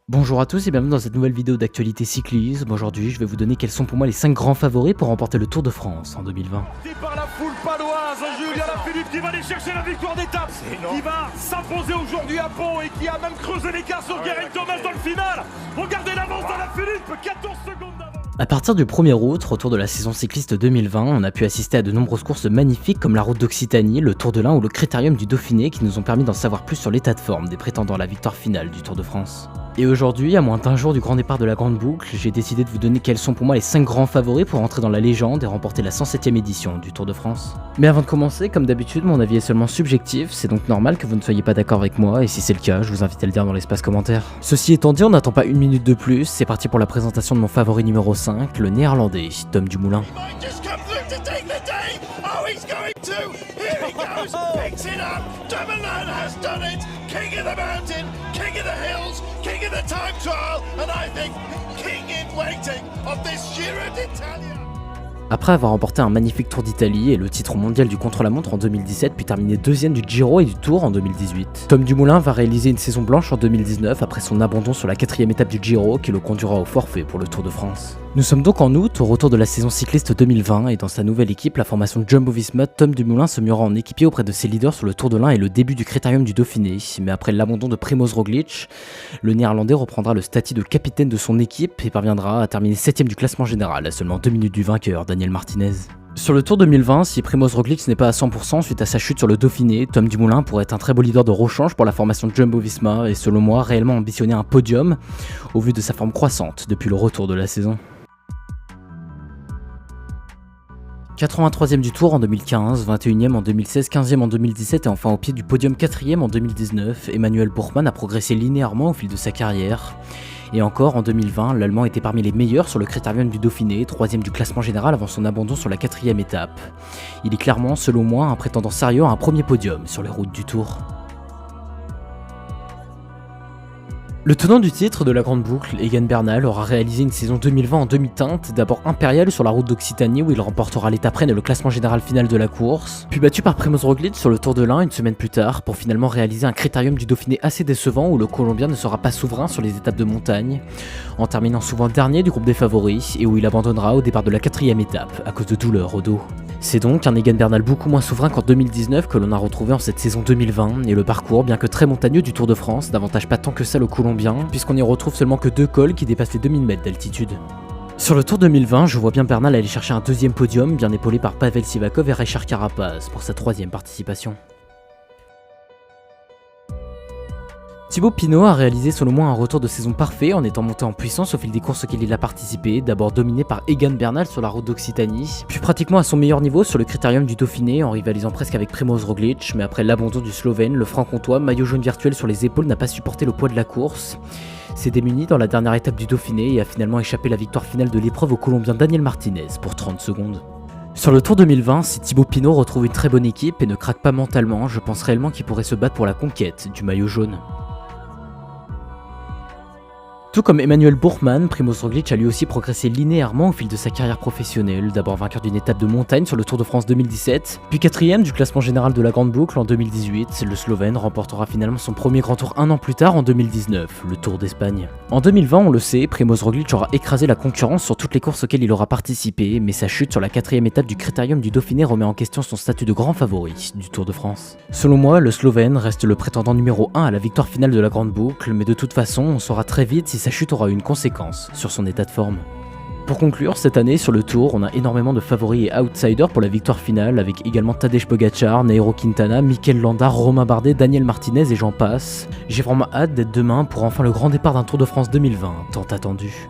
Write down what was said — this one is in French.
Bonjour à tous et bienvenue dans cette nouvelle vidéo d'actualité cyclisme. Aujourd'hui, je vais vous donner quels sont pour moi les 5 grands favoris pour remporter le Tour de France en 2020. C'est par la foule paloise, Julien Alaphilippe qui va aller chercher la victoire d'étape, qui va s'imposer aujourd'hui à Pau et qui a même creusé l'écart sur Geraint Thomas dans le final. Regardez l'avance d'Alaphilippe, 14 secondes d'avance. A partir du 1er août, retour de la saison cycliste 2020, on a pu assister à de nombreuses courses magnifiques comme la Route d'Occitanie, le Tour de l'Ain ou le Critérium du Dauphiné qui nous ont permis d'en savoir plus sur l'état de forme des prétendants à la victoire finale du Tour de France. Et aujourd'hui, à moins d'un jour du grand départ de la Grande Boucle, j'ai décidé de vous donner quels sont pour moi les 5 grands favoris pour entrer dans la légende et remporter la 107e édition du Tour de France. Mais avant de commencer, comme d'habitude, mon avis est seulement subjectif, c'est donc normal que vous ne soyez pas d'accord avec moi, et si c'est le cas, je vous invite à le dire dans l'espace commentaire. Ceci étant dit, on n'attend pas une minute de plus, c'est parti pour la présentation de mon favori numéro 5, le néerlandais Tom Dumoulin. King of the mountain, king of the hills, king of the time trial, and I think king in waiting of this Giro d'Italia. Après avoir remporté un magnifique Tour d'Italie et le titre mondial du contre-la-montre en 2017, puis terminé deuxième du Giro et du Tour en 2018, Tom Dumoulin va réaliser une saison blanche en 2019 après son abandon sur la 4e étape du Giro qui le conduira au forfait pour le Tour de France. Nous sommes donc en août, au retour de la saison cycliste 2020, et dans sa nouvelle équipe, la formation Jumbo-Visma, Tom Dumoulin se murera en équipier auprès de ses leaders sur le Tour de l'Ain et le début du Critérium du Dauphiné. Mais après l'abandon de Primoz Roglic, le néerlandais reprendra le statut de capitaine de son équipe et parviendra à terminer 7ème du classement général, à seulement 2 minutes du vainqueur, Daniel Martinez. Sur le Tour 2020, si Primoz Roglic n'est pas à 100% suite à sa chute sur le Dauphiné, Tom Dumoulin pourrait être un très beau leader de rechange pour la formation Jumbo-Visma et selon moi réellement ambitionner un podium au vu de sa forme croissante depuis le retour de la saison. 83e du Tour en 2015, 21e en 2016, 15e en 2017 et enfin au pied du podium 4e en 2019, Emmanuel Buchmann a progressé linéairement au fil de sa carrière. Et encore en 2020, l'Allemand était parmi les meilleurs sur le Critérium du Dauphiné, 3e du classement général avant son abandon sur la 4e étape. Il est clairement, selon moi, un prétendant sérieux à un premier podium sur les routes du Tour. Le tenant du titre de la Grande Boucle, Egan Bernal, aura réalisé une saison 2020 en demi-teinte, d'abord impériale sur la route d'Occitanie où il remportera l'étape reine et le classement général final de la course, puis battu par Primoz Roglic sur le Tour de l'Ain une semaine plus tard pour finalement réaliser un Critérium du Dauphiné assez décevant où le Colombien ne sera pas souverain sur les étapes de montagne, en terminant souvent dernier du groupe des favoris et où il abandonnera au départ de la 4e étape à cause de douleurs au dos. C'est donc un Egan Bernal beaucoup moins souverain qu'en 2019 que l'on a retrouvé en cette saison 2020 et le parcours, bien que très montagneux du Tour de France, n'avantage pas tant que ça le Colombien puisqu'on n'y retrouve seulement que 2 cols qui dépassent les 2000 mètres d'altitude. Sur le Tour 2020, je vois bien Bernal aller chercher un 2e podium bien épaulé par Pavel Sivakov et Richard Carapaz pour sa 3e participation. Thibaut Pinot a réalisé selon moi un retour de saison parfait en étant monté en puissance au fil des courses auxquelles il a participé, d'abord dominé par Egan Bernal sur la route d'Occitanie, puis pratiquement à son meilleur niveau sur le Critérium du Dauphiné en rivalisant presque avec Primoz Roglic, mais après l'abandon du Slovène, le franc-comtois, maillot jaune virtuel sur les épaules, n'a pas supporté le poids de la course, s'est démuni dans la dernière étape du Dauphiné et a finalement échappé la victoire finale de l'épreuve au Colombien Daniel Martinez pour 30 secondes. Sur le Tour 2020, si Thibaut Pinot retrouve une très bonne équipe et ne craque pas mentalement, je pense réellement qu'il pourrait se battre pour la conquête du maillot jaune. Tout comme Emmanuel Buchmann, Primoz Roglic a lui aussi progressé linéairement au fil de sa carrière professionnelle, d'abord vainqueur d'une étape de montagne sur le Tour de France 2017, puis 4e du classement général de la Grande Boucle en 2018, le Slovène remportera finalement son premier grand tour un an plus tard en 2019, le Tour d'Espagne. En 2020, on le sait, Primoz Roglic aura écrasé la concurrence sur toutes les courses auxquelles il aura participé, mais sa chute sur la 4e étape du Critérium du Dauphiné remet en question son statut de grand favori du Tour de France. Selon moi, le Slovène reste le prétendant numéro 1 à la victoire finale de la Grande Boucle, mais de toute façon, on saura très vite si sa chute aura eu une conséquence sur son état de forme. Pour conclure, cette année sur le Tour, on a énormément de favoris et outsiders pour la victoire finale, avec également Tadej Pogacar, Nairo Quintana, Mikel Landa, Romain Bardet, Daniel Martinez et j'en passe. J'ai vraiment hâte d'être demain pour enfin le grand départ d'un Tour de France 2020, tant attendu.